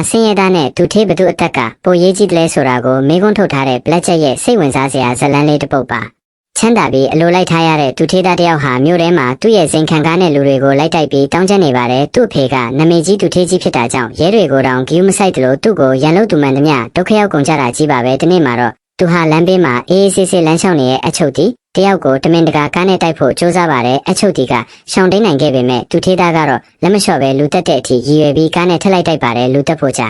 ဆင်းရဲသားနဲ့ဒုထေးဘသူအသက်ကပိုရေးကြီးတယ်လဲဆိုတာကိုမေးခွန်းထုတ်ထားတဲ့ Black Jack ရဲ့စိတ်ဝင်စားစရာဇာတ်လမ်းလေးတစ်ပုဒ်ပါချမ်းသာပြီးအလိုလိုက်ထားရတဲ့ဒုထေးသားတယောက်ဟာမြို့ထဲမှာသူ့ရဲ့စိန်ခံကားနဲ့လူတွေကိုလိုက်တိုက်ပြီးတောင်းကျနေပါတယ်သူ့အဖေကနမေကြီးဒုထေးကြီးဖြစ်တာကြောင့်ရဲတွေကိုတောင်ဂီယူမဆိုင်တယ်လို့သူ့ကိုရန်လို့သူမှန်သမျှဒုက္ခရောက်ကုန်ကြတာကြီးပါပဲဒီနေ့မှာတော့သူဟာလမ်းဘေးမှာအေးအေးဆေးဆေးလမ်းလျှောက်နေတဲ့အချုပ်တီတယောက်ကိုတမင်တကာကားနဲ့တိုက်ဖို့ကြိုးစားပါတယ်အချုပ်တီကရှောင်တိန်နိုင်ခဲ့ပေမဲ့ဒုထေးသားကတော့လက်မလျှော့ပဲလူတက်တဲ့အထိရည်ရွယ်ပြီးကားနဲ့ထက်လိုက်တိုက်ပါတယ်လူတက်ဖို့ကြ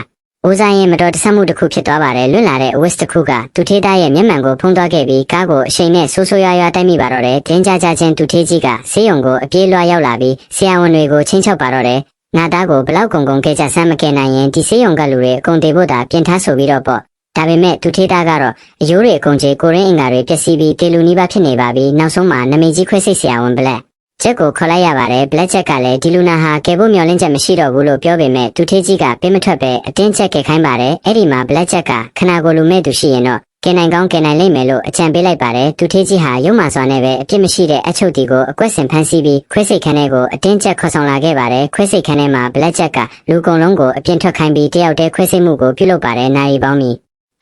အိုးစားရင်မတော်တဆမှုတစ်ခုဖြစ်သွားပါတယ်လွတ်လာတဲ့အဝတ်တစ်ခုကဒုထေးသားရဲ့မျက်မှန်ကိုဖုံးသွားခဲ့ပြီးကားကိုအရှိန်နဲ့ဆိုးဆိုးရွားရွားတိုက်မိပါတော့တယ်တင်းကြကြချင်းဒုထေးကြီးကဆေးရုံကိုအပြေးလွှားရောက်လာပြီးဆရာဝန်တွေကိုချင်းချောက်ပါတော့တယ်ငါသားကိုဘလောက်ကုန်ကုန်ခဲ့ကြဆမ်းမကင်နိုင်ရင်ဒီဆေးရုံကလူတွေအကုန်တေဖို့တာပြင်ထားဆိုပြီးတော့ပေါ့ဒါပေမဲ့ဒုထေးသားကတော့အယိုးတွေအကုန်ကြီးကိုရင်းအင်္ဂါတွေပျက်စီးပြီးတေလူနီးပါးဖြစ်နေပါပြီနောက်ဆုံးမှာနမေကြီးခွဲစိတ်ဆရာဝန်ဘလက်ချက်ကိုခေါ်လိုက်ရပါတယ်ဘလက်ချက်ကလည်းဒီလူနာဟာကယ်ဖို့မျှော်လင့်ချက်မရှိတော့ဘူးလို့ပြောပေမဲ့ဒုထေးကြီးကပေးမထွက်ပဲအတင်းချက်ကယ်ခိုင်းပါတယ်အဲ့ဒီမှာဘလက်ချက်ကခနာကိုလူမဲ့သူရှိရင်တော့ကယ်နိုင်ကောင်းကယ်နိုင်လိမ့်မယ်လို့အကြံပေးလိုက်ပါတယ်ဒုထေးကြီးဟာရုံမာစွာနဲ့ပဲအပြစ်မရှိတဲ့အချုပ်တီကိုအကွက်ဆင်ဖမ်းဆီးပြီးခွဲစိတ်ခန်းထဲကိုအတင်းချက်ခေါ်ဆောင်လာခဲ့ပါတယ်ခွဲစိတ်ခန်းထဲမှာဘလက်ချက်ကလူကုန်လုံးကိုအပြင်းထွက်ခိုင်းပြီးတယောက်တည်းခွဲစိတ်မှုကိုပြုလုပ်ပါတယ်နိုင်ရီပေါင်းမီ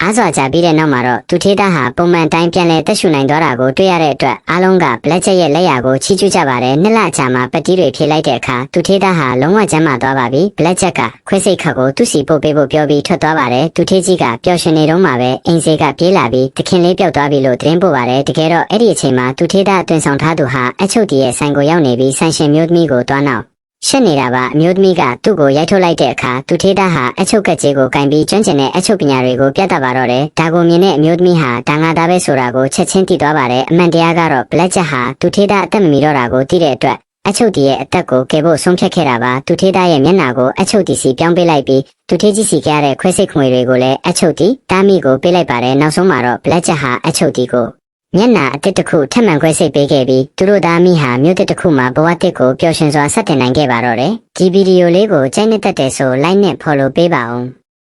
အားစွာကြပြီးတဲ့နောက်မှာတော့ဒုထေးသားဟာပုံမှန်တိုင်းပြန်လဲတက်ရှူနိုင်သွားတာကိုတွေ့ရတဲ့အတွက်အားလုံးကဘလက်ချက်ရဲ့လက်ရာကိုချီးကျူးကြပါတယ်နှစ်လကြာမှပတ်တီးတွေဖြေလိုက်တဲ့အခါဒုထေးသားဟာလုံးဝကျန်းမာသွားပါပြီဘလက်ချက်ကခွဲစိတ်ခတ်ကိုသူ့စီပို့ပေးဖို့ပြောပြီးထွက်သွားပါတယ်ဒုထေးကြီးကပျော်ရွှင်နေတော့မှပဲအင်းစေကပြေးလာပြီးတခင်လေးပျောက်သွားပြီလို့သတင်းပို့ပါတယ်တကယ်တော့အဲ့ဒီအချိန်မှာဒုထေးသားအသွင်ဆောင်ထားသူဟာအချုပ်တီရဲ့ဆိုင်ကိုရောက်နေပြီးဆိုင်ရှင်မျိုးသမီးကိုတွားနောက်ရှက်နေတာပါအမျိုးသမီးကသူ့ကိုရိုက်ထုတ်လိုက်တဲ့အခါဒုထေးသားဟာအချုပ်ကက်ကြီးကိုကင်ပြီးကျွမ်းကျင်တဲ့အချုပ်ပညာတွေကိုပြသပါတော့တယ်ဒါကိုမြင်တဲ့အမျိုးသမီးဟာဒါငါသားပဲဆိုတာကိုချက်ချင်းသိသွားပါတယ်အမှန်တရားကတော့ဘလက်ချက်ဟာဒုထေးသားအသက်မမီတော့တာကိုသိတဲ့အတွက်အချုပ်တီရဲ့အသက်ကိုကယ်ဖို့ဆုံးဖြတ်ခဲ့တာပါဒုထေးသားရဲ့မျက်နှာကိုအချုပ်တီစီပြောင်းပေးလိုက်ပြီးဒုထေးကြီးစီကရတဲ့ခွဲစိတ်ခွေတွေကိုလည်းအချုပ်တီတားမိကိုပေးလိုက်ပါတယ်နောက်ဆုံးမှာတော့ဘလက်ချက်ဟာအချုပ်တီကိုမျက်နှာအတစ်တစ်ခုထပ်မံခွဲစိတ်ပေးခဲ့ပြီးသူတို့သားမိဟာမြို့တစ်ခုမှာဘဝတစ်ကိုပျော်ရွှင်စွာဆက်တင်နိုင်ခဲ့ပါတော့တယ်ဒီဗီဒီယိုလေးကိုကြိုက်နှစ်သက်တယ်ဆို like နဲ့ follow ပေးပါဦး